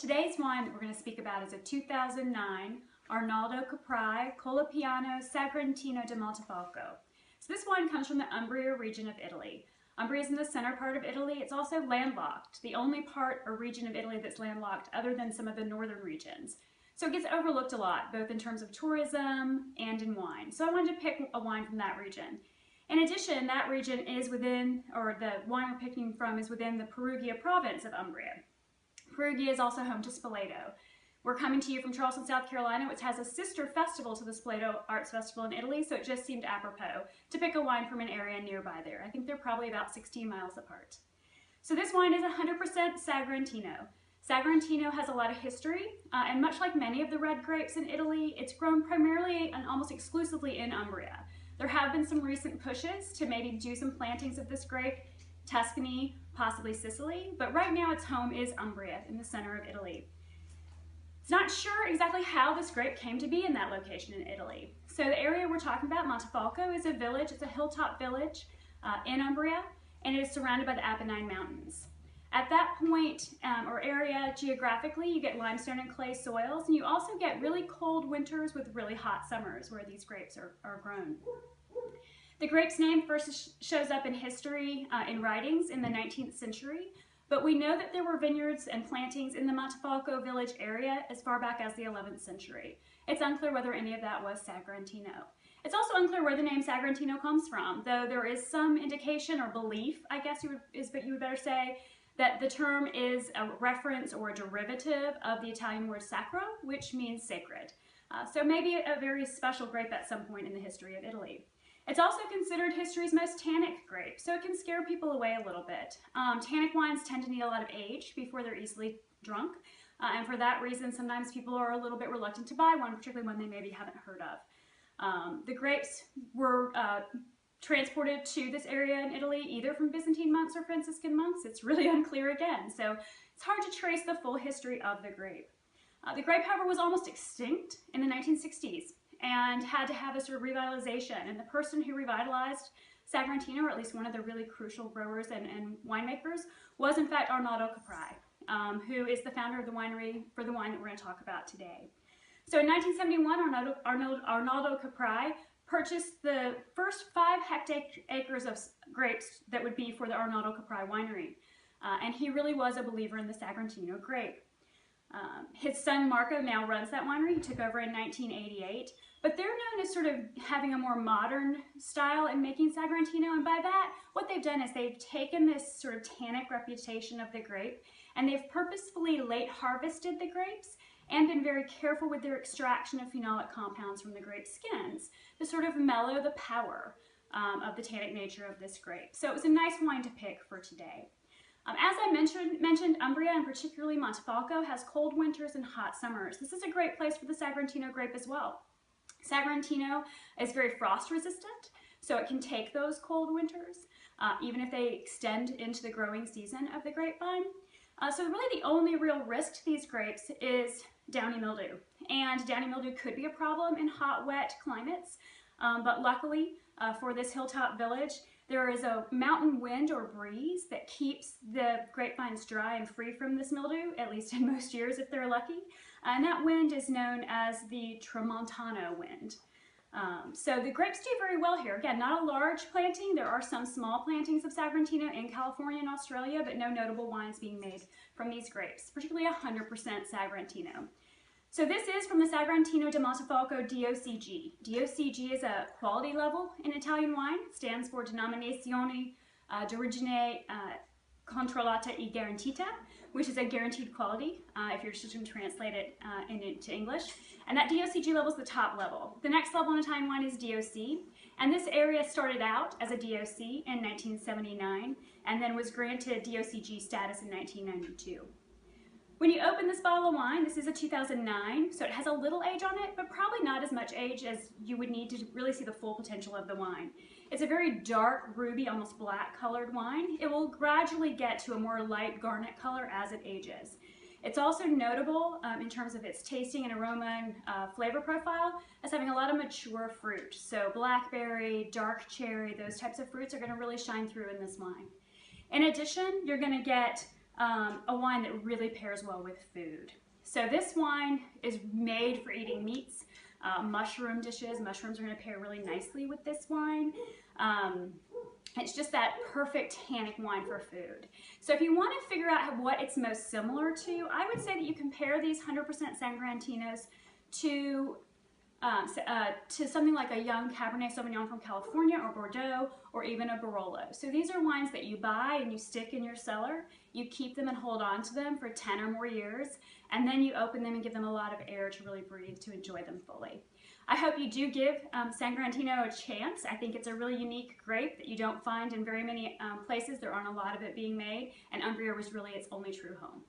Today's wine that we're going to speak about is a 2009 Arnaldo Capri Colapiano Sagrantino di Montefalco. So this wine comes from the Umbria region of Italy. Umbria is in the center part of Italy. It's also landlocked, the only part or region of Italy that's landlocked other than some of the northern regions. So it gets overlooked a lot, both in terms of tourism and in wine. So I wanted to pick a wine from that region. In addition, that region is within, or the wine we're picking from is within the Perugia province of Umbria. Perugia is also home to Spoleto. We're coming to you from Charleston, South Carolina, which has a sister festival to the Spoleto Arts Festival in Italy, so it just seemed apropos to pick a wine from an area nearby there. I think they're probably about 16 miles apart. So this wine is 100% Sagrantino. Sagrantino has a lot of history, and much like many of the red grapes in Italy, it's grown primarily and almost exclusively in Umbria. There have been some recent pushes to maybe do some plantings of this grape, Tuscany, possibly Sicily, but right now its home is Umbria in the center of Italy. It's not sure exactly how this grape came to be in that location in Italy. So the area we're talking about, Montefalco, is a village, it's a hilltop village in Umbria, and it is surrounded by the Apennine Mountains. At that point or area geographically, you get limestone and clay soils, and you also get really cold winters with really hot summers where these grapes are grown. The grape's name first shows up in history in writings in the 19th century, but we know that there were vineyards and plantings in the Montefalco village area as far back as the 11th century. It's unclear whether any of that was Sagrantino. It's also unclear where the name Sagrantino comes from, though there is some indication or belief, I guess you would better say, that the term is a reference or a derivative of the Italian word sacro, which means sacred. So maybe a very special grape at some point in the history of Italy. It's also considered history's most tannic grape, so it can scare people away a little bit. Tannic wines tend to need a lot of age before they're easily drunk, and for that reason sometimes people are a little bit reluctant to buy one, particularly one they maybe haven't heard of. The grapes were transported to this area in Italy either from Byzantine monks or Franciscan monks. It's really unclear again, so it's hard to trace the full history of the grape. The grape, however, was almost extinct in the 1960s and had to have a sort of revitalization, and the person who revitalized Sagrantino, or at least one of the really crucial growers and winemakers, was in fact Arnaldo Capri, who is the founder of the winery for the wine that we're going to talk about today. So in 1971, Arnaldo Capri purchased the first 5 hectares of grapes that would be for the Arnaldo Capri winery. And he really was a believer in the Sagrantino grape. His son Marco now runs that winery. He took over in 1988. But they're known as sort of having a more modern style in making Sagrantino. And by that, what they've done is they've taken this sort of tannic reputation of the grape, and they've purposefully late harvested the grapes and been very careful with their extraction of phenolic compounds from the grape skins to sort of mellow the power of the tannic nature of this grape. So it was a nice wine to pick for today. As I mentioned, Umbria, and particularly Montefalco, has cold winters and hot summers. This is a great place for the Sagrantino grape as well. Sagrantino is very frost resistant, so it can take those cold winters, even if they extend into the growing season of the grapevine. So really the only real risk to these grapes is downy mildew. And downy mildew could be a problem in hot, wet climates, but luckily for this hilltop village, there is a mountain wind or breeze that keeps the grapevines dry and free from this mildew, at least in most years if they're lucky. And that wind is known as the tramontano wind. So the grapes do very well here. Again, not a large planting. There are some small plantings of Sagrantino in California and Australia, but no notable wines being made from these grapes, particularly 100% Sagrantino. So this is from the Sagrantino di Montefalco DOCG. DOCG is a quality level in Italian wine. It stands for Denominazione d'Origine Controllata e Garantita, which is a guaranteed quality, if you're just going to translate it into English. And that DOCG level is the top level. The next level in Italian wine is DOC, and this area started out as a DOC in 1979, and then was granted DOCG status in 1992. When you open this bottle of wine, this is a 2009, so it has a little age on it, but probably not as much age as you would need to really see the full potential of the wine. It's a very dark, ruby, almost black colored wine. It will gradually get to a more light garnet color as it ages. It's also notable in terms of its tasting and aroma and flavor profile as having a lot of mature fruit. So blackberry, dark cherry, those types of fruits are going to really shine through in this wine. In addition, you're going to get a wine that really pairs well with food. So this wine is made for eating meats, mushroom dishes. Mushrooms are going to pair really nicely with this wine. It's just that perfect tannic wine for food. So if you want to figure out what it's most similar to, I would say that you compare these 100% Sagrantinos to something like a young Cabernet Sauvignon from California or Bordeaux, or even a Barolo. So these are wines that you buy and you stick in your cellar. You keep them and hold on to them for 10 or more years, and then you open them and give them a lot of air to really breathe, to enjoy them fully. I hope you do give Sagrantino a chance. I think it's a really unique grape that you don't find in very many places. There aren't a lot of it being made, and Umbria was really its only true home.